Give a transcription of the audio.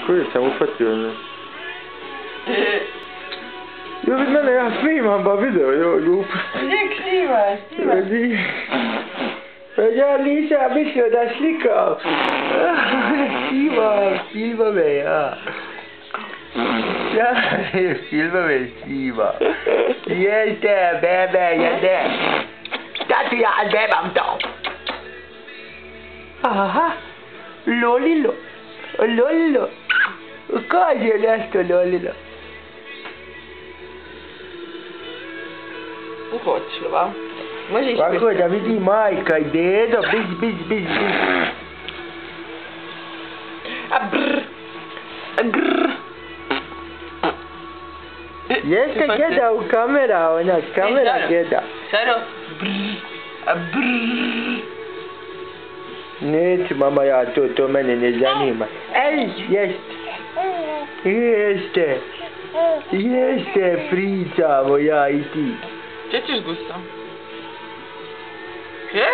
Koji sam upatio, ne? Jo, vid mene, ja snimam ba video, jo, glupo. Nek snimaš. Pa ja nisam mislio da slikam. Filmove, ja. Ja, filmove snimam. Jeste, bebe, jede. Šta ti ja nemam to? Aha, Lolilo. Lolilo. Kaže nešto Lolilo. Uhoćljiva. Možeš Kako da vidi majka i dedo, biz. A brr. Jeste gleda u kamera, ona kamera gleda. Saro. Brr. A brr. Neću mama, ja to mene ne zanima. Ej, jeste, pričamo ja i ti. Gdje ćeš gusto? Gdje?